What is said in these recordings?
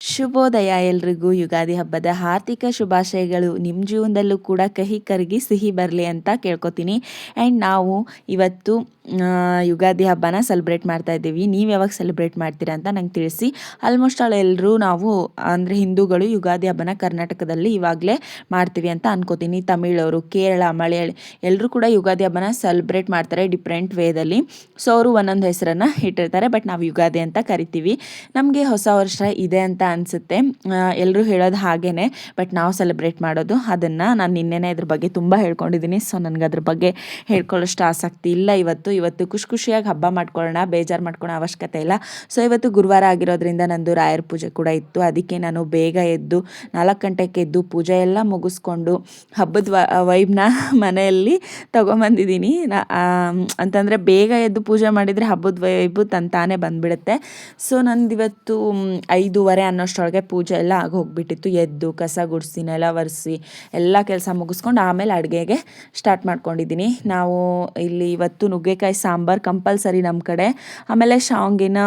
ಶುಭೋದಯ ಎಲ್ರಿಗೂ ಯುಗಾದಿ ಹಬ್ಬದ ಆರ್ಥಿಕ ಶುಭಾಶಯಗಳು. ನಿಮ್ಮ ಜೀವನದಲ್ಲೂ ಕೂಡ ಕಹಿ ಕರಗಿ ಸಿಹಿ ಬರಲಿ ಅಂತ ಕೇಳ್ಕೊತೀನಿ. ಆ್ಯಂಡ್ ನಾವು ಇವತ್ತು ಯುಗಾದಿ ಹಬ್ಬನ ಸೆಲೆಬ್ರೇಟ್ ಮಾಡ್ತಾ ಇದ್ದೀವಿ. ನೀವು ಯಾವಾಗ ಸೆಲೆಬ್ರೇಟ್ ಮಾಡ್ತೀರಾ ಅಂತ ನಂಗೆ ತಿಳಿಸಿ. ಆಲ್ಮೋಸ್ಟ್ ಎಲ್ಲರೂ ನಾವು ಅಂದರೆ ಹಿಂದೂಗಳು ಯುಗಾದಿ ಹಬ್ಬನ ಕರ್ನಾಟಕದಲ್ಲಿ ಇವಾಗಲೇ ಮಾಡ್ತೀವಿ ಅಂತ ಅನ್ಕೋತೀನಿ. ತಮಿಳವರು, ಕೇರಳ, ಮಲಯಾಳಿ ಎಲ್ಲರೂ ಕೂಡ ಯುಗಾದಿ ಹಬ್ಬನ ಸೆಲೆಬ್ರೇಟ್ ಮಾಡ್ತಾರೆ ಡಿಫ್ರೆಂಟ್ ವೇದಲ್ಲಿ. ಸೊ ಅವರು ಒಂದೊಂದು ಹೆಸರನ್ನು ಇಟ್ಟಿರ್ತಾರೆ, ಬಟ್ ನಾವು ಯುಗಾದಿ ಅಂತ ಕರಿತೀವಿ. ನಮಗೆ ಹೊಸ ವರ್ಷ ಇದೆ ಅಂತ ಅನಿಸುತ್ತೆ, ಎಲ್ಲರೂ ಹೇಳೋದು ಹಾಗೇ. ಬಟ್ ನಾವು ಸೆಲೆಬ್ರೇಟ್ ಮಾಡೋದು ಅದನ್ನು ನಾನು ನಿನ್ನೆನೇ ಇದ್ರ ಬಗ್ಗೆ ತುಂಬ ಹೇಳ್ಕೊಂಡಿದ್ದೀನಿ. ಸೊ ನನಗೆ ಅದ್ರ ಬಗ್ಗೆ ಹೇಳ್ಕೊಳ್ಳೋಷ್ಟು ಆಸಕ್ತಿ ಇಲ್ಲ. ಇವತ್ತು ಖುಷಿಯಾಗಿ ಹಬ್ಬ ಮಾಡ್ಕೊಳ್ಳೋಣ, ಬೇಜಾರು ಮಾಡ್ಕೊಳ್ಳೋ ಅವಶ್ಯಕತೆ ಇಲ್ಲ. ಸೊ ಇವತ್ತು ಗುರುವಾರ ಆಗಿರೋದ್ರಿಂದ ನಂದು ರಾಯರ ಪೂಜೆ ಕೂಡ ಇತ್ತು. ಅದಕ್ಕೆ ನಾನು ಬೇಗ ಎದ್ದು 4 ಗಂಟೆಗೆ ಎದ್ದು ಪೂಜೆ ಎಲ್ಲ ಮುಗಿಸ್ಕೊಂಡು ಹಬ್ಬದ ವೈಬ್ನ ಮನೆಯಲ್ಲಿ ತೊಗೊಂಬಂದಿದ್ದೀನಿ. ಅಂತಂದರೆ ಬೇಗ ಎದ್ದು ಪೂಜೆ ಮಾಡಿದರೆ ಹಬ್ಬದ ವೈಬು ತಾನೇ ಬಂದುಬಿಡುತ್ತೆ. ಸೊ ನಂದಿವತ್ತು 5:30 ಅನ್ನೋಷ್ಟರೊಳಗೆ ಪೂಜೆ ಎಲ್ಲ ಆಗೋಗ್ಬಿಟ್ಟಿತ್ತು. ಎದ್ದು ಕಸ ಗುಡಿಸಿ ನೆಲ ಒರೆಸಿ ಎಲ್ಲ ಕೆಲಸ ಮುಗಿಸ್ಕೊಂಡು ಆಮೇಲೆ ಅಡುಗೆಗೆ ಸ್ಟಾರ್ಟ್ ಮಾಡ್ಕೊಂಡಿದ್ದೀನಿ. ನಾವು ಇಲ್ಲಿ ಇವತ್ತು ನುಗ್ಗೆಕಾಯಿ ಸಾಂಬಾರು ಕಂಪಲ್ಸರಿ ನಮ್ಮ ಕಡೆ. ಆಮೇಲೆ ಶಾವಿಗೆನ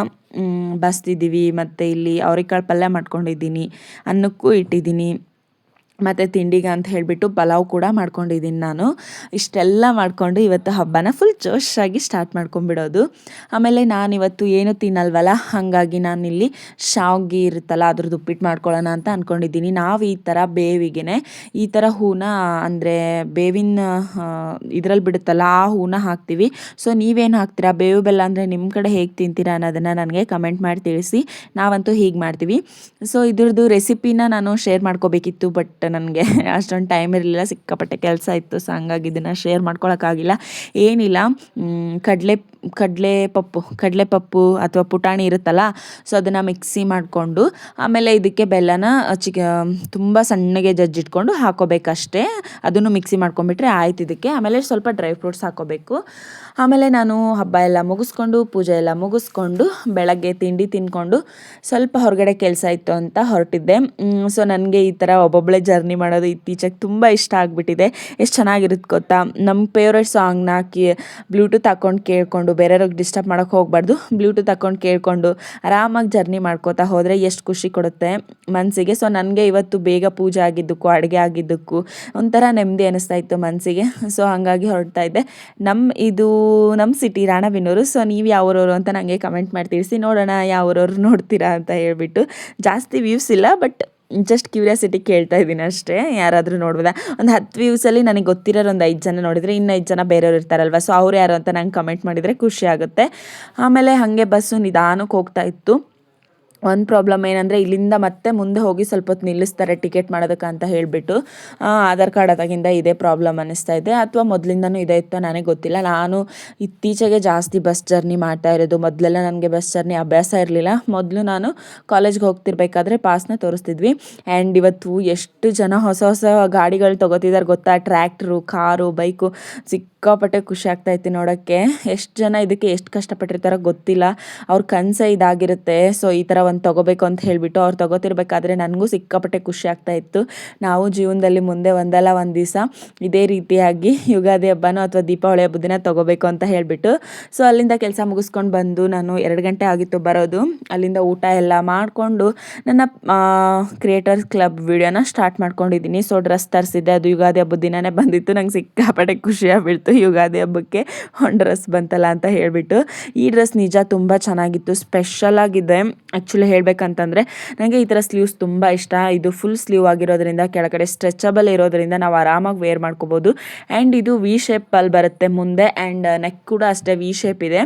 ಬಸ್ತಿದ್ದೀವಿ, ಮತ್ತು ಇಲ್ಲಿ ಅವರೆಕಾಳು ಪಲ್ಯ ಮಾಡ್ಕೊಂಡಿದ್ದೀನಿ, ಅನ್ನಕ್ಕೂ ಇಟ್ಟಿದ್ದೀನಿ, ಮತ್ತು ತಿಂಡಿಗೆ ಅಂತ ಹೇಳಿಬಿಟ್ಟು ಪಲಾವ್ ಕೂಡ ಮಾಡ್ಕೊಂಡಿದ್ದೀನಿ. ನಾನು ಇಷ್ಟೆಲ್ಲ ಮಾಡಿಕೊಂಡು ಇವತ್ತು ಹಬ್ಬನ ಫುಲ್ ಜೋಶಾಗಿ ಸ್ಟಾರ್ಟ್ ಮಾಡ್ಕೊಂಬಿಡೋದು. ಆಮೇಲೆ ನಾನಿವತ್ತು ಏನು ತಿನ್ನಲ್ವಲ್ಲ, ಹಾಗಾಗಿ ನಾನಿಲ್ಲಿ ಶಾವ್ಗೆ ಇರುತ್ತಲ್ಲ ಅದ್ರದ್ದು ಉಪ್ಪಿಟ್ಟು ಮಾಡ್ಕೊಳ್ಳೋಣ ಅಂತ ಅಂದ್ಕೊಂಡಿದ್ದೀನಿ. ನಾವು ಈ ಥರ ಬೇವಿಗೆ ಈ ಥರ ಹೂನ ಅಂದರೆ ಬೇವಿನ ಇದರಲ್ಲಿ ಬಿಡುತ್ತಲ್ಲ ಆ ಹೂನ ಹಾಕ್ತೀವಿ. ಸೊ ನೀವೇನು ಹಾಕ್ತೀರಾ, ಬೇವು ಬೆಲ್ಲ ಅಂದರೆ ನಿಮ್ಮ ಕಡೆ ಹೇಗೆ ತಿಂತೀರಾ ಅನ್ನೋದನ್ನು ನನಗೆ ಕಮೆಂಟ್ ಮಾಡಿ ತಿಳಿಸಿ. ನಾವಂತೂ ಹೀಗೆ ಮಾಡ್ತೀವಿ. ಸೊ ಇದ್ರದ್ದು ರೆಸಿಪಿನ ನಾನು ಶೇರ್ ಮಾಡ್ಕೋಬೇಕಿತ್ತು, ಬಟ್ ನನಗೆ ಅಷ್ಟೊಂದು ಟೈಮ್ ಇರಲಿಲ್ಲ, ಸಿಕ್ಕಾಪಟ್ಟೆ ಕೆಲಸ ಇತ್ತು. ಸೊ ಹಂಗಾಗಿ ಇದನ್ನು ಶೇರ್ ಮಾಡ್ಕೊಳಕ್ಕಾಗಿಲ್ಲ. ಏನಿಲ್ಲ, ಕಡಲೆಪಪ್ಪು ಅಥವಾ ಪುಟಾಣಿ ಇರುತ್ತಲ್ಲ, ಸೊ ಅದನ್ನು ಮಿಕ್ಸಿ ಮಾಡಿಕೊಂಡು ಆಮೇಲೆ ಇದಕ್ಕೆ ಬೆಲ್ಲನ ತುಂಬ ಸಣ್ಣಗೆ ಜಜ್ಜಿಟ್ಕೊಂಡು ಹಾಕೋಬೇಕಷ್ಟೇ. ಅದನ್ನು ಮಿಕ್ಸಿ ಮಾಡ್ಕೊಂಡ್ಬಿಟ್ರೆ ಆಯ್ತು ಇದಕ್ಕೆ. ಆಮೇಲೆ ಸ್ವಲ್ಪ ಡ್ರೈ ಫ್ರೂಟ್ಸ್ ಹಾಕೋಬೇಕು. ಆಮೇಲೆ ನಾನು ಹಬ್ಬ ಎಲ್ಲ ಮುಗಿಸ್ಕೊಂಡು ಪೂಜೆ ಎಲ್ಲ ಮುಗಿಸ್ಕೊಂಡು ಬೆಳಗ್ಗೆ ತಿಂಡಿ ತಿಂದ್ಕೊಂಡು ಸ್ವಲ್ಪ ಹೊರಗಡೆ ಕೆಲಸ ಇತ್ತು ಅಂತ ಹೊರಟಿದ್ದೆ. ಸೊ ನನಗೆ ಈ ಥರ ಒಬ್ಬೊಬ್ಬಳೇ ಜರ್ನಿ ಮಾಡೋದು ಇತ್ತೀಚೆಗೆ ತುಂಬ ಇಷ್ಟ ಆಗಿಬಿಟ್ಟಿದೆ. ಎಷ್ಟು ಚೆನ್ನಾಗಿರುತ್ತೆ ಗೊತ್ತಾ. ನಮ್ಮ ಫೇವ್ರೆಟ್ ಸಾಂಗ್ನ ಬ್ಲೂಟೂತ್ ಹಾಕ್ಕೊಂಡು ಕೇಳಿಕೊಂಡು, ಬೇರೆಯವ್ರಿಗೆ ಡಿಸ್ಟರ್ಬ್ ಮಾಡೋಕ್ಕೆ ಹೋಗಬಾರ್ದು, ಬ್ಲೂಟೂತ್ ಹಾಕ್ಕೊಂಡು ಕೇಳಿಕೊಂಡು ಆರಾಮಾಗಿ ಜರ್ನಿ ಮಾಡ್ಕೋತಾ ಹೋದರೆ ಎಷ್ಟು ಖುಷಿ ಕೊಡುತ್ತೆ ಮನಸ್ಸಿಗೆ. ಸೊ ನನಗೆ ಇವತ್ತು ಬೇಗ ಪೂಜೆ ಆಗಿದ್ದಕ್ಕೂ ಅಡುಗೆ ಆಗಿದ್ದಕ್ಕೂ ಒಂಥರ ನೆಮ್ಮದಿ ಅನ್ನಿಸ್ತಾ ಇತ್ತು ಮನಸ್ಸಿಗೆ. ಸೊ ಹಾಗಾಗಿ ಹೊರಡ್ತಾ ಇದ್ದೆ. ನಮ್ಮ ಸಿಟಿ ರಾಣೆಬೆನ್ನೂರು. ಸೊ ನೀವು ಯಾವೂರವರು ಅಂತ ನನಗೆ ಕಮೆಂಟ್ ಮಾಡಿ ತಿಳಿಸಿ, ನೋಡೋಣ ಯಾವೂರವ್ರು ನೋಡ್ತೀರಾ ಅಂತ ಹೇಳ್ಬಿಟ್ಟು. ಜಾಸ್ತಿ ವ್ಯೂಸ್ ಇಲ್ಲ, ಬಟ್ ಜಸ್ಟ್ ಕ್ಯೂರಿಯಾಸಿಟಿ ಕೇಳ್ತಾ ಇದ್ದೀನಿ ಅಷ್ಟೇ, ಯಾರಾದರೂ ನೋಡ್ಬೋದಾ. ಒಂದು 10 ವ್ಯೂಸಲ್ಲಿ ನನಗೆ ಗೊತ್ತಿರೋರು ಒಂದು 5 ಜನ ನೋಡಿದರೆ ಇನ್ನು 5 ಜನ ಬೇರೆಯವ್ರು ಇರ್ತಾರಲ್ವ, ಸೊ ಅವ್ರು ಯಾರು ಅಂತ ನಂಗೆ ಕಮೆಂಟ್ ಮಾಡಿದರೆ ಖುಷಿ ಆಗುತ್ತೆ. ಆಮೇಲೆ ಹಾಗೆ ಬಸ್ಸು ನಿಧಾನಕ್ಕೆ ಹೋಗ್ತಾ ಇತ್ತು. ಒಂದು ಪ್ರಾಬ್ಲಮ್ ಏನಂದರೆ ಇಲ್ಲಿಂದ ಮತ್ತೆ ಮುಂದೆ ಹೋಗಿ ಸ್ವಲ್ಪ ಹೊತ್ತು ನಿಲ್ಲಿಸ್ತಾರೆ ಟಿಕೆಟ್ ಮಾಡೋದಕ್ಕೆ ಅಂತ ಹೇಳಿಬಿಟ್ಟು. ಆಧಾರ್ ಕಾರ್ಡ್ ಅದಾಗಿಂದ ಇದೇ ಪ್ರಾಬ್ಲಮ್ ಅನ್ನಿಸ್ತಾ ಇದೆ, ಅಥವಾ ಮೊದಲಿಂದನೂ ಇದೆ ಇತ್ತು ನನಗೆ ಗೊತ್ತಿಲ್ಲ. ನಾನು ಇತ್ತೀಚೆಗೆ ಜಾಸ್ತಿ ಬಸ್ ಜರ್ನಿ ಮಾಡ್ತಾ ಇರೋದು. ಮೊದಲೆಲ್ಲ ನನಗೆ ಬಸ್ ಜರ್ನಿ ಅಭ್ಯಾಸ ಇರಲಿಲ್ಲ. ಮೊದಲು ನಾನು ಕಾಲೇಜ್ಗೆ ಹೋಗ್ತಿರ್ಬೇಕಾದ್ರೆ ಪಾಸ್ನ ತೋರಿಸ್ತಿದ್ವಿ. ಆ್ಯಂಡ್ ಇವತ್ತು ಎಷ್ಟು ಜನ ಹೊಸ ಹೊಸ ಗಾಡಿಗಳು ತೊಗೋತಿದ್ದಾರೆ ಗೊತ್ತಾ. ಟ್ರ್ಯಾಕ್ಟ್ರು, ಕಾರು, ಬೈಕು, ಸಿಕ್ಕಾಪಟ್ಟೆ ಖುಷಿ ಆಗ್ತಾಯಿತ್ತು ನೋಡೋಕ್ಕೆ. ಎಷ್ಟು ಜನ ಇದಕ್ಕೆ ಎಷ್ಟು ಕಷ್ಟಪಟ್ಟಿರ್ತಾರೋ ಗೊತ್ತಿಲ್ಲ. ಅವ್ರ ಕನಸೇ ಇದಾಗಿರುತ್ತೆ. ಸೊ ಈ ಥರ ಒಂದು ತೊಗೋಬೇಕು ಅಂತ ಹೇಳಿಬಿಟ್ಟು ಅವ್ರು ತೊಗೋತಿರ್ಬೇಕಾದ್ರೆ ನನಗೂ ಸಿಕ್ಕಾಪಟ್ಟೆ ಖುಷಿ ಆಗ್ತಾಯಿತ್ತು. ನಾವು ಜೀವನದಲ್ಲಿ ಮುಂದೆ ಒಂದಲ್ಲ ಒಂದು ದಿವಸ ಇದೇ ರೀತಿಯಾಗಿ ಯುಗಾದಿ ಹಬ್ಬನೋ ಅಥವಾ ದೀಪಾವಳಿ ಹಬ್ಬದ ದಿನ ತೊಗೋಬೇಕು ಅಂತ ಹೇಳಿಬಿಟ್ಟು. ಸೊ ಅಲ್ಲಿಂದ ಕೆಲಸ ಮುಗಿಸ್ಕೊಂಡು ಬಂದು ನಾನು 2 ಗಂಟೆ ಆಗಿತ್ತು ಬರೋದು. ಅಲ್ಲಿಂದ ಊಟ ಎಲ್ಲ ಮಾಡಿಕೊಂಡು ನನ್ನ ಕ್ರಿಯೇಟರ್ಸ್ ಕ್ಲಬ್ ವಿಡಿಯೋನ ಸ್ಟಾರ್ಟ್ ಮಾಡ್ಕೊಂಡಿದ್ದೀನಿ. ಸೊ ಡ್ರೆಸ್ ತರಿಸಿದ್ದೆ, ಅದು ಯುಗಾದಿ ಹಬ್ಬದ ದಿನವೇ ಬಂದಿತ್ತು. ನಂಗೆ ಸಿಕ್ಕಾಪಟ್ಟೆ ಖುಷಿಯಾಗ್ಬಿಡ್ತು, ಯುಗಾದಿ ಹಬ್ಬಕ್ಕೆ ಒಂದು ಡ್ರೆಸ್ ಬಂತಲ್ಲ ಅಂತ ಹೇಳಿಬಿಟ್ಟು. ಈ ಡ್ರೆಸ್ ನಿಜ ತುಂಬ ಚೆನ್ನಾಗಿತ್ತು, ಸ್ಪೆಷಲ್ ಆಗಿದೆ. ಆ್ಯಕ್ಚುಲಿ ಹೇಳಬೇಕಂತಂದರೆ ನನಗೆ ಈ ಥರ ಸ್ಲೀವ್ಸ್ ತುಂಬ ಇಷ್ಟ. ಇದು ಫುಲ್ ಸ್ಲೀವ್ ಆಗಿರೋದ್ರಿಂದ ಕೆಳಗಡೆ ಸ್ಟ್ರೆಚಬಲ್ ಇರೋದ್ರಿಂದ ನಾವು ಆರಾಮಾಗಿ ವೇರ್ ಮಾಡ್ಕೋಬೋದು. ಆ್ಯಂಡ್ ಇದು ವಿ ಶೇಪಲ್ಲಿ ಬರುತ್ತೆ ಮುಂದೆ, ಆ್ಯಂಡ್ ನೆಕ್ ಕೂಡ ಅಷ್ಟೇ ವಿ ಶೇಪ್ ಇದೆ.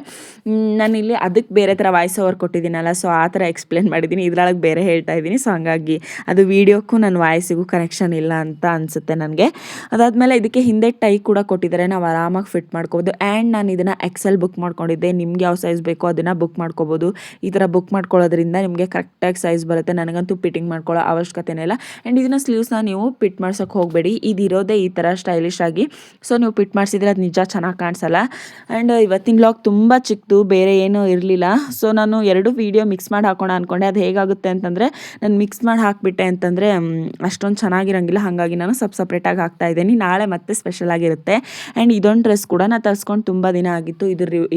ನಾನಿಲ್ಲಿ ಅದಕ್ಕೆ ಬೇರೆ ಥರ ವಾಯ್ಸ್ ಓವರ್ ಕೊಟ್ಟಿದ್ದೀನಲ್ಲ, ಸೊ ಆ ಥರ ಎಕ್ಸ್ಪ್ಲೇನ್ ಮಾಡಿದ್ದೀನಿ, ಇದ್ರೊಳಗೆ ಬೇರೆ ಹೇಳ್ತಾ ಇದ್ದೀನಿ. ಸೊ ಹಂಗಾಗಿ ಅದು ವೀಡಿಯೋಕ್ಕೂ ನನ್ನ ವಾಯ್ಸಿಗೂ ಕನೆಕ್ಷನ್ ಇಲ್ಲ ಅಂತ ಅನಿಸುತ್ತೆ ನನಗೆ. ಅದಾದಮೇಲೆ ಇದಕ್ಕೆ ಹಿಂದೆ ಟೈ ಕೂಡ ಕೊಟ್ಟಿದ್ದಾರೆ, ನಾವು ಆರಾಮಾಗಿ ಫಿಟ್ ಮಾಡ್ಕೋಬೋದು. ಆ್ಯಂಡ್ ನಾನು ಇದನ್ನು ಎಕ್ಸೆಲ್ ಬುಕ್ ಮಾಡ್ಕೊಂಡಿದ್ದೆ. ನಿಮ್ಗೆ ಯಾವ ಸೈಜ್ ಬೇಕೋ ಅದನ್ನು ಬುಕ್ ಮಾಡ್ಕೋಬೋದು. ಈ ಥರ ಬುಕ್ ಮಾಡ್ಕೊಳ್ಳೋದ್ರಿಂದ ನಿಮಗೆ ಕರೆಕ್ಟಾಗಿ ಸೈಜ್ ಬರುತ್ತೆ. ನನಗಂತೂ ಫಿಟ್ಟಿಂಗ್ ಮಾಡ್ಕೊಳ್ಳೋ ಅವಶ್ಯಕತೆನೇ ಇಲ್ಲ. ಆ್ಯಂಡ್ ಇದನ್ನು ಸ್ಲೀವ್ಸ್ನ ನೀವು ಪಿಟ್ ಮಾಡ್ಸೋಕ್ಕೆ ಹೋಗಬೇಡಿ, ಇದಿರೋದೇ ಈ ಥರ ಸ್ಟೈಲಿಶ್ ಆಗಿ. ಸೊ ನೀವು ಪಿಟ್ ಮಾಡಿಸಿದ್ರೆ ಅದು ನಿಜ ಚೆನ್ನಾಗಿ ಕಾಣಿಸಲ್ಲ. ಆ್ಯಂಡ್ ಇವತ್ತಿನ ವ್ಲಾಗ್ ತುಂಬ ಚಿಕ್ಕದು, ಬೇರೆ ಏನೂ ಇರಲಿಲ್ಲ. ಸೊ ನಾನು 2 ವೀಡಿಯೋ ಮಿಕ್ಸ್ ಮಾಡಿ ಹಾಕೋಣ ಅಂದ್ಕೊಂಡೆ. ಅದು ಹೇಗಾಗುತ್ತೆ ಅಂತಂದರೆ ನಾನು ಮಿಕ್ಸ್ ಮಾಡಿ ಹಾಕಿಬಿಟ್ಟೆ ಅಂತಂದರೆ ಅಷ್ಟೊಂದು ಚೆನ್ನಾಗಿರೋಂಗಿಲ್ಲ. ಹಾಗಾಗಿ ನಾನು ಸಪ್ರೇಟಾಗಿ ಹಾಕ್ತಾ ಇದ್ದೀನಿ. ನಾಳೆ ಮತ್ತೆ ಸ್ಪೆಷಲ್ ಆಗಿರುತ್ತೆ. ಆ್ಯಂಡ್ ಇದೊಂದು ಡ್ರೆಸ್ ಕೂಡ ನಾನು ತರಿಸ್ಕೊಂಡು ತುಂಬ ದಿನ ಆಗಿತ್ತು.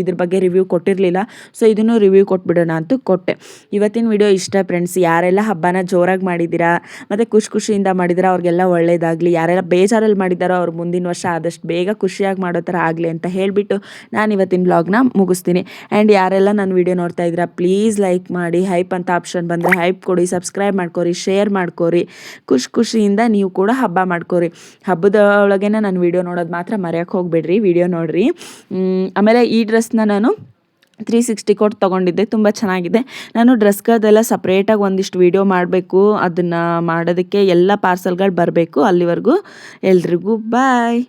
ಇದ್ರ ಬಗ್ಗೆ ರಿವ್ಯೂ ಕೊಟ್ಟಿರಲಿಲ್ಲ. ಸೊ ಇದನ್ನು ರಿವ್ಯೂ ಕೊಟ್ಬಿಡೋಣ ಅಂತ ಕೊಟ್ಟೆ. ಇವತ್ತಿನ ಇವತ್ತಿನ ವಿಡಿಯೋ ಇಷ್ಟ ಫ್ರೆಂಡ್ಸ್. ಯಾರೆಲ್ಲ ಹಬ್ಬನ ಜೋರಾಗಿ ಮಾಡಿದ್ದೀರಾ ಮತ್ತು ಖುಷಿಯಿಂದ ಮಾಡಿದ್ದೀರಾ ಅವ್ರಿಗೆಲ್ಲ ಒಳ್ಳೇದಾಗಲಿ. ಯಾರೆಲ್ಲ ಬೇಜಾರಲ್ಲಿ ಮಾಡಿದ್ದಾರೋ ಅವ್ರು ಮುಂದಿನ ವರ್ಷ ಆದಷ್ಟು ಬೇಗ ಖುಷಿಯಾಗಿ ಮಾಡೋ ಥರ ಆಗಲಿ ಅಂತ ಹೇಳಿಬಿಟ್ಟು ನಾನು ಇವತ್ತಿನ ಬ್ಲಾಗ್ನ ಮುಗಿಸ್ತೀನಿ. ಆ್ಯಂಡ್ ಯಾರೆಲ್ಲ ನನ್ನ ವಿಡಿಯೋ ನೋಡ್ತಾ ಇದ್ದೀರಾ ಪ್ಲೀಸ್ ಲೈಕ್ ಮಾಡಿ, ಹೈಪ್ ಅಂತ ಆಪ್ಷನ್ ಬಂದರೆ ಹೈಪ್ ಕೊಡಿ, ಸಬ್ಸ್ಕ್ರೈಬ್ ಮಾಡ್ಕೊರಿ, ಶೇರ್ ಮಾಡ್ಕೊರಿ. ಖುಷಿಯಿಂದ ನೀವು ಕೂಡ ಹಬ್ಬ ಮಾಡ್ಕೊರಿ. ಹಬ್ಬದ ಒಳಗೇನೆ ನಾನು ವಿಡಿಯೋ ನೋಡೋದು ಮಾತ್ರ ಮರೆಯೋಕ್ಕೆ ಹೋಗ್ಬೇಡ್ರಿ, ವಿಡಿಯೋ ನೋಡಿರಿ. ಆಮೇಲೆ ಈ ಡ್ರೆಸ್ನ ನಾನು 360 ಕೊಟ್ಟು ತೊಗೊಂಡಿದ್ದೆ, ತುಂಬ ಚೆನ್ನಾಗಿದೆ. ನಾನು ಡ್ರೆಸ್ಗಳದೆಲ್ಲ ಸಪ್ರೇಟಾಗಿ ಒಂದಿಷ್ಟು ವಿಡಿಯೋ ಮಾಡಬೇಕು, ಅದನ್ನು ಮಾಡೋದಕ್ಕೆ ಎಲ್ಲ ಪಾರ್ಸಲ್ಗಳು ಬರಬೇಕು. ಅಲ್ಲಿವರೆಗೂ ಎಲ್ರಿಗೂ ಬಾಯ್.